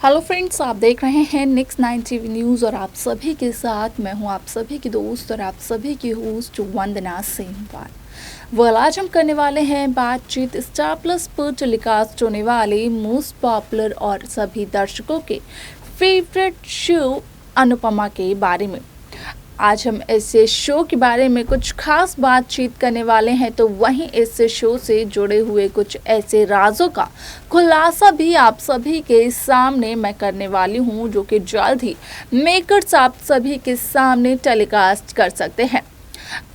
Hello friends, आप देख रहे हैं नेक्स्ट 9 टीवी न्यूज़ और आप सभी के साथ मैं हूं आप सभी की दोस्त और आप सभी की होस्ट वंदना सेमवाल। आज हम करने वाले हैं बातचीत स्टार प्लस पर टेलीकास्ट होने वाले मोस्ट पॉपुलर और सभी दर्शकों के फेवरेट शो अनुपमा के बारे में। आज हम इस शो के बारे में कुछ खास बातचीत करने वाले हैं, तो वहीं इस शो से जुड़े हुए कुछ ऐसे राजों का खुलासा भी आप सभी के सामने मैं करने वाली हूं, जो कि जल्द ही मेकर्स आप सभी के सामने टेलीकास्ट कर सकते हैं।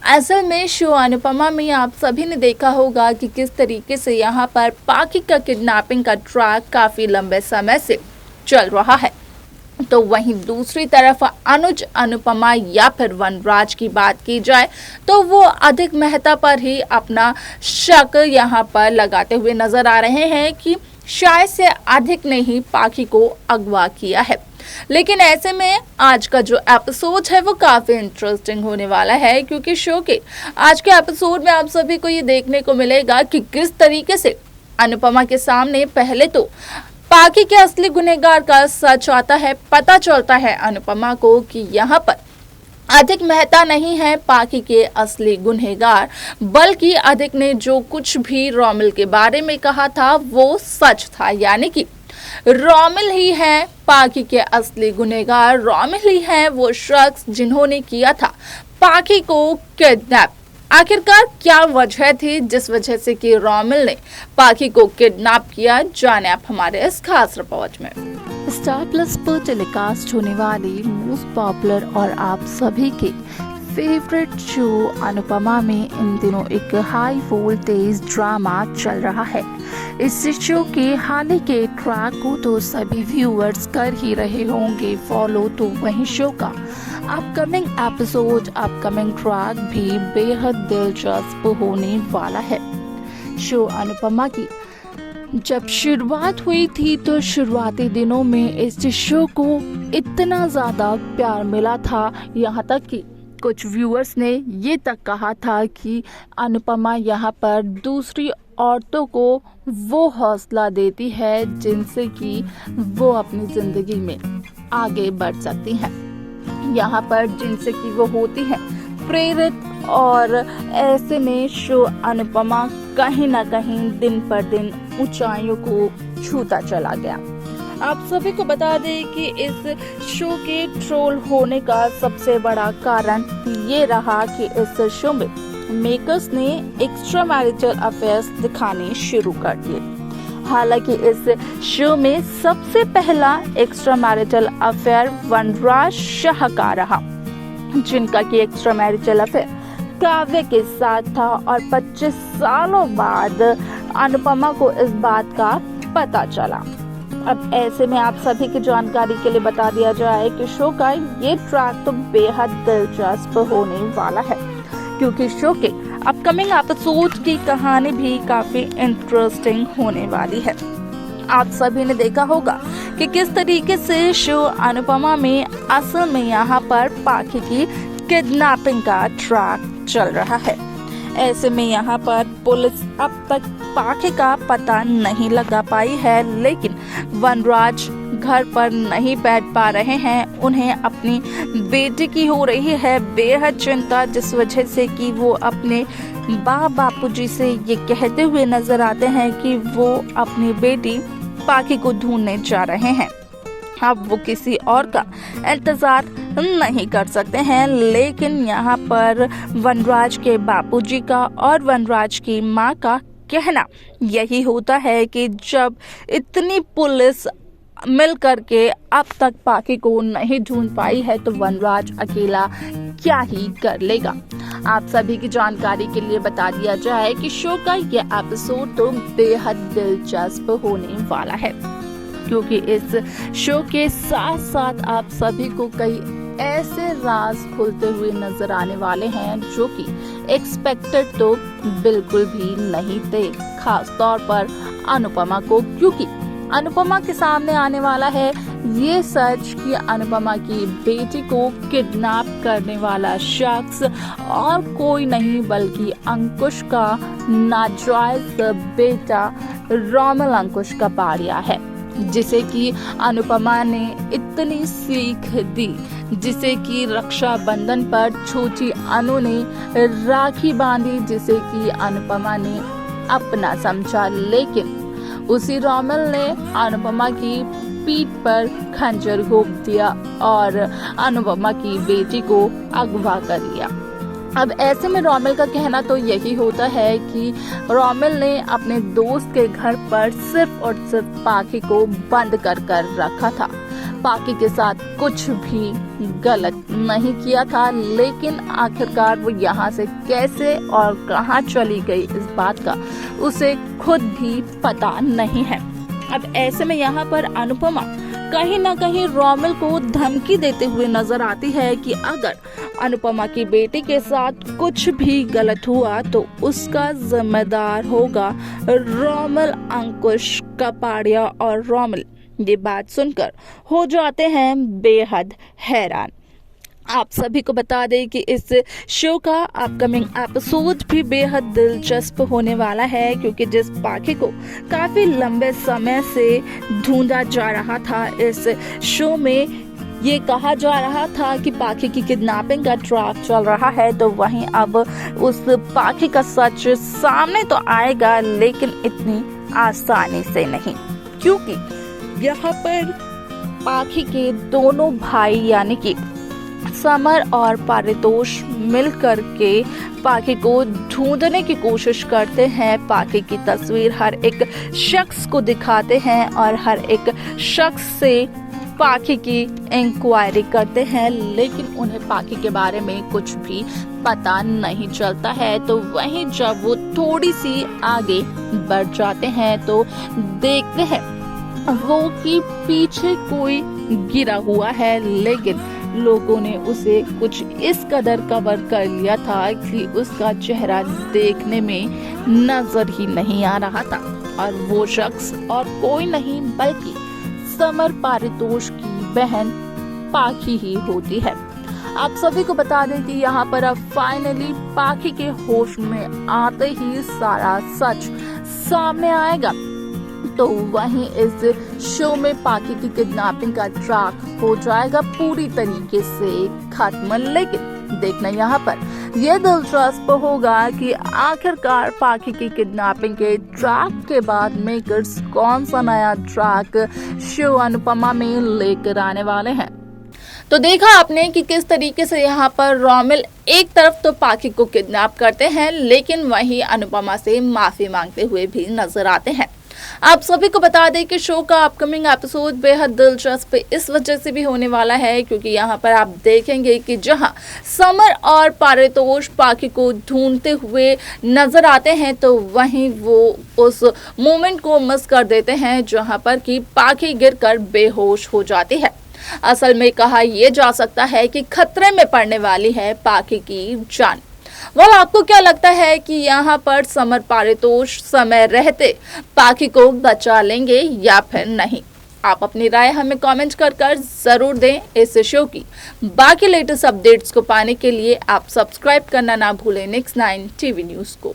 असल में शो अनुपमा में आप सभी ने देखा होगा कि किस तरीके से यहाँ पर पाखी का किडनैपिंग का ट्रैक काफ़ी लंबे समय से चल रहा है, तो वहीं दूसरी तरफ अनुज अनुपमा या फिर वनराज की बात की जाए तो वो अधिक मेहता पर ही अपना शक यहाँ पर लगाते हुए नजर आ रहे हैं कि शायद से अधिक ने ही पाखी को अगवा किया है। लेकिन ऐसे में आज का जो एपिसोड है वो काफ़ी इंटरेस्टिंग होने वाला है, क्योंकि शो के आज के एपिसोड में आप सभी को ये देखने को मिलेगा कि किस तरीके से अनुपमा के सामने पहले तो पाखी के असली गुनहगार का सच आता है। पता चलता है अनुपमा को कि यहाँ पर अधिक मेहता नहीं है पाखी के असली गुनहगार, बल्कि अधिक ने जो कुछ भी रोमिल के बारे में कहा था वो सच था, यानी कि रोमिल ही है पाखी के असली गुनहगार। रोमिल ही है वो शख्स जिन्होंने किया था पाखी को किडनैप। आखिरकार क्या वजह थी जिस वजह से कि रोमिल ने पाखी को किडनैप किया, जाने आप हमारे इस खास रिपोर्ट में। स्टार प्लस पर टेलीकास्ट होने वाली मोस्ट पॉपुलर और आप सभी के फेवरेट शो अनुपमा में इन दिनों एक हाई वोल्टेज ड्रामा चल रहा है। इस शो के हाल ही के ट्रैक को तो सभी व्यूअर्स कर ही रहे होंगे फॉलो, तो वहीं शो का अपकमिंग एपिसोड अपकमिंग ट्रैक भी बेहद दिलचस्प होने वाला है। शो अनुपमा की जब शुरुआत हुई थी तो शुरुआती दिनों में इस शो को इतना ज़्यादा प्यार मिला था, यहाँ तक कि कुछ व्यूअर्स ने ये तक कहा था कि अनुपमा यहाँ पर दूसरी औरतों को वो हौसला देती है जिनसे कि वो अपनी ज़िंदगी में आगे बढ़ सकती हैं, यहाँ पर जिनसे कि वो होती है प्रेरित। और ऐसे में शो अनुपमा कहीं ना कहीं दिन पर दिन ऊंचाइयों को छूता चला गया। आप सभी को बता दें कि इस शो के ट्रोल होने का सबसे बड़ा कारण ये रहा कि इस शो में मेकर्स ने एक्स्ट्रा मैरिटल अफेयर्स दिखाने शुरू कर दिए। हालांकि इस शो में सबसे पहला एक्स्ट्रा मैरिटल अफेयर वनराज शाह का रहा, जिनका कि एक्स्ट्रा मैरिटल अफेयर काव्य के साथ था, और 25 सालों बाद अनुपमा को इस बात का पता चला। अब ऐसे में आप सभी की जानकारी के लिए बता दिया जाए कि शो का ये ट्रैक तो बेहद दिलचस्प होने वाला है, क्योंकि शो के अपकमिंग एपिसोड की कहानी भी काफी इंटरेस्टिंग होने वाली है। आप सभी ने देखा होगा कि किस तरीके से शो अनुपमा में असल में यहाँ पर पाखी की किडनैपिंग का ट्रैक चल रहा है। ऐसे में यहाँ पर पुलिस अब तक पाखी का पता नहीं लगा पाई है, लेकिन वनराज घर पर नहीं बैठ पा रहे हैं। उन्हें अपनी बेटी की हो रही है बेहद चिंता, जिस वजह से कि वो अपने बापूजी से ये कहते हुए नजर आते हैं कि वो अपनी बेटी पाखी को ढूंढने जा रहे हैं। अब वो किसी और का इंतजार नहीं कर सकते हैं, लेकिन यहाँ पर वनराज के बापूजी का और वनराज की माँ का कहना यही होता है कि जब इतनी पुलिस मिल करके अब तक पाखी को नहीं ढूंढ पाई है तो वनराज अकेला क्या ही कर लेगा। आप सभी की जानकारी के लिए बता दिया जाए कि शो का ये एपिसोड तो बेहद दिलचस्प होने वाला है, क्योंकि इस शो के साथ साथ आप सभी को कई ऐसे राज खुलते हुए नजर आने वाले हैं जो कि एक्सपेक्टेड तो बिल्कुल भी नहीं थे, खास तौर पर अनुपमा को, क्योंकि अनुपमा के सामने आने वाला है ये सच कि अनुपमा की बेटी को किडनैप करने वाला शख्स और कोई नहीं बल्कि अंकुश का नाजायज बेटा रोमिल अंकुश कपाड़िया है। जिसे कि अनुपमा ने इतनी सीख दी, जिसे कि रक्षाबंधन पर छोटी अनु ने राखी बांधी, जिसे कि अनुपमा ने अपना समझा। लेकिन उसी रोमिल ने अनुपमा की पीठ पर खंजर घोंप दिया और अनुपमा की बेटी को अगवा कर लिया। अब ऐसे में रोमिल का कहना तो यही होता है कि रोमिल ने अपने दोस्त के घर पर सिर्फ और सिर्फ पाखी को बंद कर रखा था। पाखी के साथ कुछ भी गलत नहीं किया था, लेकिन आखिरकार वो यहाँ से कैसे और कहाँ चली गई इस बात का उसे खुद भी पता नहीं है। अब ऐसे में यहाँ पर अनुपमा कहीं ना कहीं रोमिल को धमकी देते हुए नजर आती है कि अगर अनुपमा की बेटी के साथ कुछ भी गलत हुआ तो उसका जिम्मेदार होगा रोमिल, अंकुश, कपाड़िया और रोमिल। ये बात सुनकर हो जाते हैं बेहद हैरान। आप सभी को बता दें कि इस शो का अपकमिंग एपिसोड भी बेहद दिलचस्प होने वाला है, क्योंकि जिस पाखी को काफी लंबे समय से ढूंढा जा रहा था, इस शो में ये कहा जा रहा था कि पाखी की किडनैपिंग का ट्रैक चल रहा है, तो वहीं अब उस पाखी का सच सामने तो आएगा, लेकिन इतनी आसानी से नहीं, क्योंकि यहाँ पर पाखी के दोनों भाई यानी कि समर और पारितोष मिलकर के पाखी को ढूंढने की कोशिश करते हैं। पाखी की तस्वीर हर एक शख्स को दिखाते हैं और हर एक शख्स से पाखी की इंक्वायरी करते हैं, लेकिन उन्हें पाखी के बारे में कुछ भी पता नहीं चलता है। तो वहीं जब वो थोड़ी सी आगे बढ़ जाते हैं तो देखते हैं वो कि पीछे कोई गिरा हुआ है, लेकिन लोगों ने उसे कुछ इस कदर कवर कर लिया था कि उसका चेहरा देखने में नजर ही नहीं आ रहा था, और वो शख्स और कोई नहीं बल्कि समर पारितोष की बहन पाखी ही होती है। आप सभी को बता दें कि यहाँ पर अब फाइनली पाखी के होश में आते ही सारा सच सामने आएगा। तो वहीं इस शो में पाखी की किडनैपिंग का ट्रैक हो जाएगा पूरी तरीके से खत्म। लेकिन देखना यहाँ पर यह दिलचस्प होगा कि आखिरकार पाखी की किडनैपिंग के ट्रैक के बाद मेकर्स कौन सा नया ट्रैक शो अनुपमा में लेकर आने वाले हैं। तो देखा आपने कि किस तरीके से यहाँ पर रोमिल एक तरफ तो पाखी को किडनैप करते हैं, लेकिन वहीं अनुपमा से माफी मांगते हुए भी नजर आते हैं। आप सभी को बता दें कि शो का अपकमिंग एपिसोड बेहद दिलचस्प इस वजह से भी होने वाला है, क्योंकि यहाँ पर आप देखेंगे कि जहाँ समर और पारितोष पाखी को ढूंढते हुए नजर आते हैं, तो वहीं वो उस मोमेंट को मिस कर देते हैं जहाँ पर कि पाखी गिरकर बेहोश हो जाती है। असल में कहा यह जा सकता है कि खतरे में पड़ने वाली है पाखी की जान। आपको क्या लगता है कि यहाँ पर समर पारितोष समय रहते पाखी को बचा लेंगे या फिर नहीं? आप अपनी राय हमें कमेंट कर जरूर दें। इस शो की बाकी लेटेस्ट अपडेट्स को पाने के लिए आप सब्सक्राइब करना ना भूलें Next 9 TV न्यूज़ को।